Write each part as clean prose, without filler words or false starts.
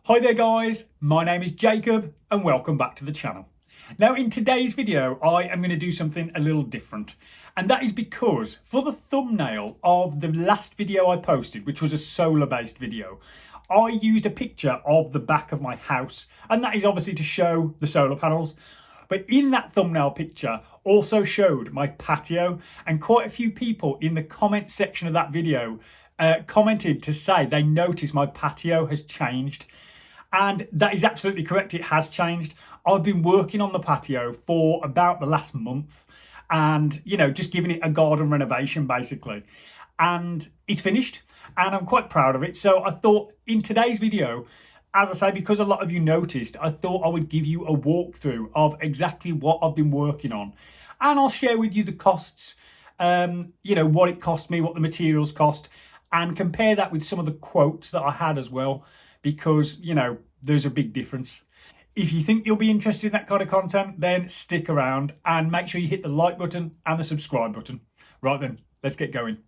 Hi there guys, my name is Jacob and welcome back to the channel. Now in today's video I am going to do something a little different, and that is because for the thumbnail of the last video I posted, which was a solar based video, I used a picture of the back of my house, and that is obviously to show the solar panels. But in that thumbnail picture also showed my patio, and quite a few people in the comment section of that video commented to say they noticed my patio has changed. And that is absolutely correct, it has changed. I've been working on the patio for about the last month and, just giving it a garden renovation basically. And it's finished and I'm quite proud of it. So I thought in today's video, as I say, because a lot of you noticed, I thought I would give you a walkthrough of exactly what I've been working on. And I'll share with you the costs, what it cost me, what the materials cost, and compare that with some of the quotes that I had as well, because, there's a big difference. If you think you'll be interested in that kind of content, then stick around and make sure you hit the like button and the subscribe button. Right then, let's get going.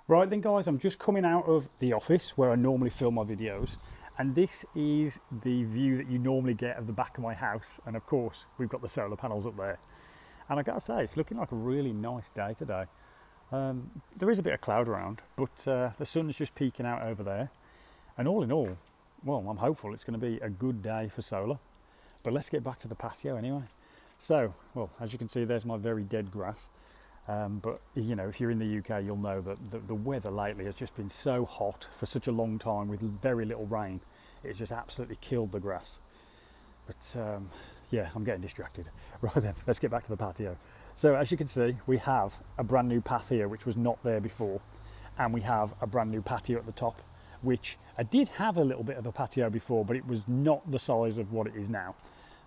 Right then guys, I'm just coming out of the office where I normally film my videos, and this is the view that you normally get of the back of my house, and of course we've got the solar panels up there. And I gotta say, it's looking like a really nice day today. There is a bit of cloud around, but the sun's just peeking out over there, and all in all, well, I'm hopeful it's going to be a good day for solar. But let's get back to the patio anyway. So, well, as you can see, there's my very dead grass. But, if you're in the UK, you'll know that the weather lately has just been so hot for such a long time with very little rain. It's just absolutely killed the grass. But, yeah, I'm getting distracted. Right then, let's get back to the patio. So, as you can see, we have a brand new path here, which was not there before. And we have a brand new patio at the top, which I did have a little bit of a patio before, but it was not the size of what it is now.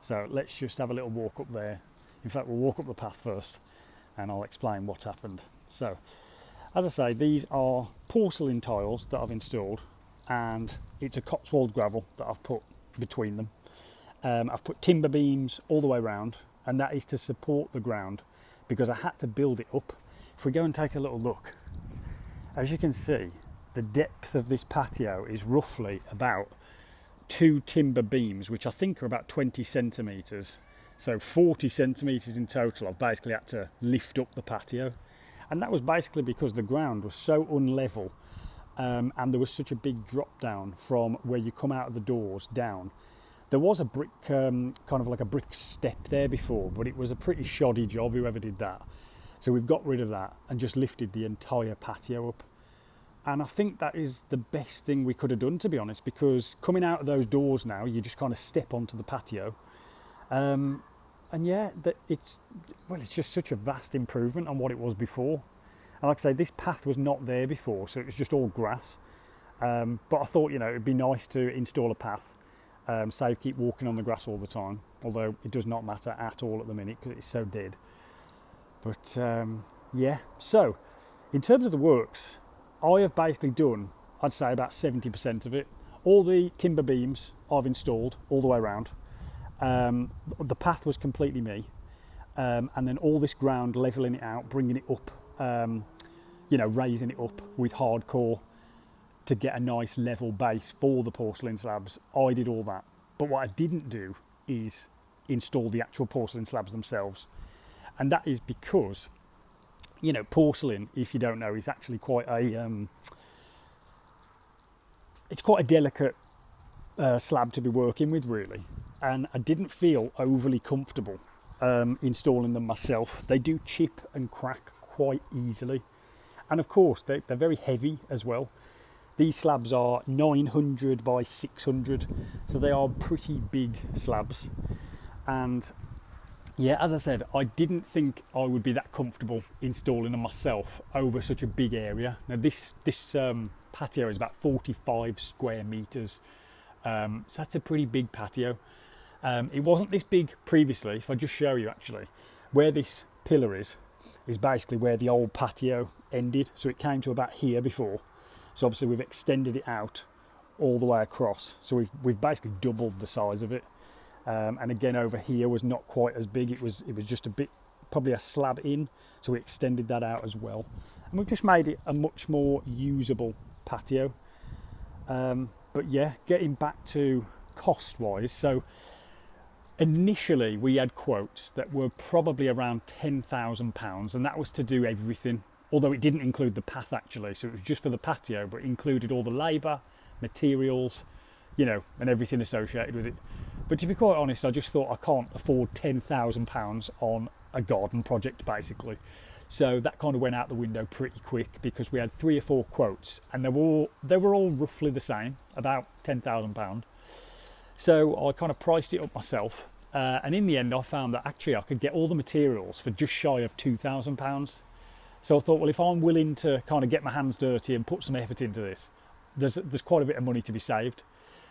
So let's just have a little walk up there. In fact, we'll walk up the path first and I'll explain what's happened. So, as I say, these are porcelain tiles that I've installed, and it's a Cotswold gravel that I've put between them. I've put timber beams all the way around, and that is to support the ground because I had to build it up. If we go and take a little look, as you can see, the depth of this patio is roughly about 2 timber beams, which I think are about 20 centimetres. So 40 centimetres in total. I've basically had to lift up the patio. And that was basically because the ground was so unlevel, and there was such a big drop down from where you come out of the doors down. There was a brick, kind of like a brick step there before, but it was a pretty shoddy job, whoever did that. So we've got rid of that and just lifted the entire patio up. And I think that is the best thing we could have done, to be honest, because coming out of those doors now, you just kind of step onto the patio. And yeah, it's just such a vast improvement on what it was before. And like I say, this path was not there before, so it was just all grass. But I thought, it'd be nice to install a path, save keep walking on the grass all the time, although it does not matter at all at the minute because it's so dead. But yeah, so in terms of the works, I have basically done, I'd say, about 70% of it. All the timber beams I've installed all the way around. The path was completely me. And then all this ground, levelling it out, bringing it up, raising it up with hardcore to get a nice level base for the porcelain slabs. I did all that. But what I didn't do is install the actual porcelain slabs themselves. And that is because, porcelain, if you don't know, is actually quite a it's quite a delicate slab to be working with, really. And I didn't feel overly comfortable installing them myself. They do chip and crack quite easily, and of course they're very heavy as well. These slabs are 900 by 600, so they are pretty big slabs. And yeah, as I said, I didn't think I would be that comfortable installing them myself over such a big area. Now this patio is about 45 square meters, so that's a pretty big patio. It wasn't this big previously. If I just show you, actually, where this pillar is basically where the old patio ended. So it came to about here before. So obviously we've extended it out all the way across. So we've basically doubled the size of it. And again, over here was not quite as big. It was just a bit, probably a slab in, so we extended that out as well, and we've just made it a much more usable patio. But yeah, getting back to cost wise, so initially we had quotes that were probably around £10,000, and that was to do everything, although it didn't include the path actually, so it was just for the patio, but it included all the labour, materials, you know, and everything associated with it. But to be quite honest, I just thought I can't afford £10,000 on a garden project basically. So that kind of went out the window pretty quick, because we had 3 or 4 quotes and they were all roughly the same, about £10,000. So I kind of priced it up myself, and in the end I found that actually I could get all the materials for just shy of £2,000. So I thought, well, if I'm willing to kind of get my hands dirty and put some effort into this, there's quite a bit of money to be saved.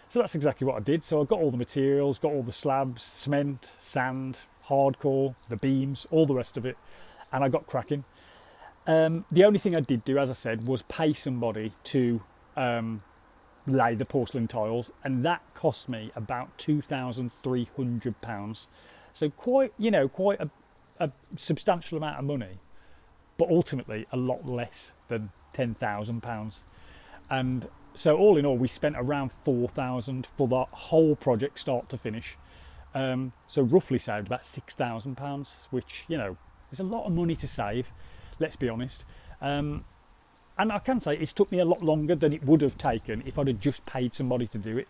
So that's exactly what I did. So I got all the materials, got all the slabs, cement, sand, hardcore, the beams, all the rest of it, and I got cracking. The only thing I did do, as I said, was pay somebody to lay the porcelain tiles, and that cost me about £2,300. So quite a substantial amount of money, but ultimately a lot less than £10,000. And so all in all, we spent around £4,000 for the whole project, start to finish. So roughly saved about £6,000, which, you know, is a lot of money to save, let's be honest. And I can say it's took me a lot longer than it would have taken if I'd have just paid somebody to do it.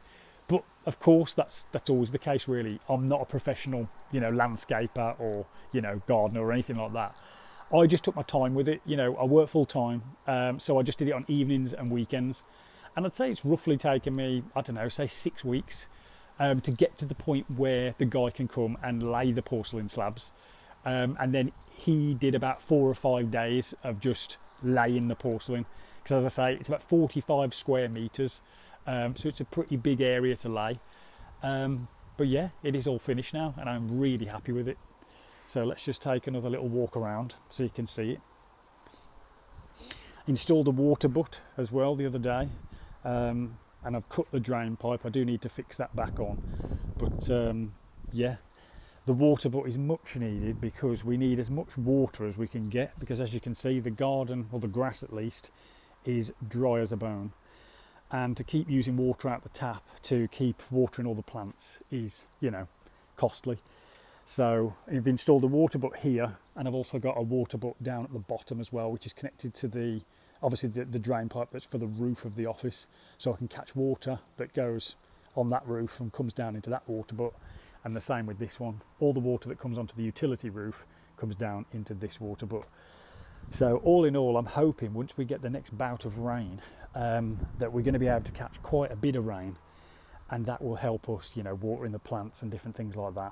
But of course, that's always the case, really. I'm not a professional, you know, landscaper or, you know, gardener or anything like that. I just took my time with it. You know, I work full time, so I just did it on evenings and weekends. And I'd say it's roughly taken me, I don't know, say 6 weeks to get to the point where the guy can come and lay the porcelain slabs. And then he did about 4 or 5 days of just laying the porcelain, because as I say, it's about 45 square meters, so it's a pretty big area to lay. But yeah, it is all finished now and I'm really happy with it. So let's just take another little walk around so you can see it. Installed a water butt as well the other day, and I've cut the drain pipe. I do need to fix that back on, but yeah, the water butt is much needed because we need as much water as we can get, because as you can see, the garden, or the grass at least, is dry as a bone, and to keep using water out the tap to keep watering all the plants is, you know, costly. So I've installed a water butt here, and I've also got a water butt down at the bottom as well, which is connected to the, obviously the drain pipe that's for the roof of the office, so I can catch water that goes on that roof and comes down into that water butt. And the same with this one, all the water that comes onto the utility roof comes down into this water butt. So all in all, I'm hoping once we get the next bout of rain, that we're going to be able to catch quite a bit of rain, and that will help us, you know, watering the plants and different things like that.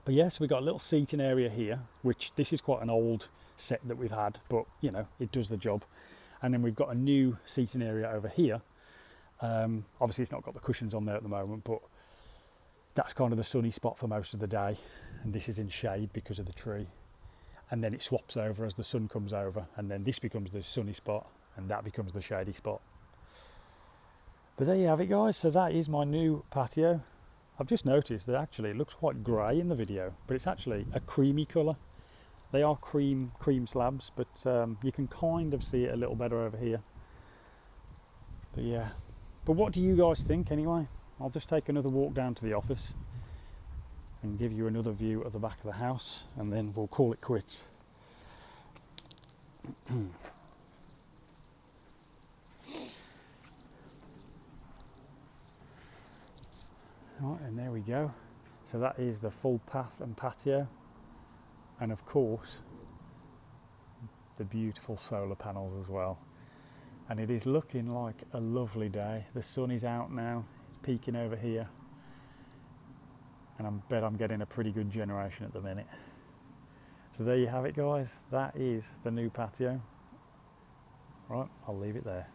But yes, yeah, so we've got a little seating area here, which this is quite an old set that we've had, but you know, it does the job. And then we've got a new seating area over here. Obviously it's not got the cushions on there at the moment, but that's kind of the sunny spot for most of the day, and this is in shade because of the tree. And then it swaps over as the sun comes over, and then this becomes the sunny spot and that becomes the shady spot. But there you have it, guys. So that is my new patio. I've just noticed that actually it looks quite grey in the video, but it's actually a creamy colour. They are cream slabs, but you can kind of see it a little better over here. But yeah, but what do you guys think anyway? I'll just take another walk down to the office and give you another view of the back of the house, and then we'll call it quits. Right, and there we go. So that is the full path and patio, and of course the beautiful solar panels as well. And it is looking like a lovely day. The sun is out now, it's peeking over here, and I bet I'm getting a pretty good generation at the minute. So there you have it, guys. That is the new patio. Right, I'll leave it there.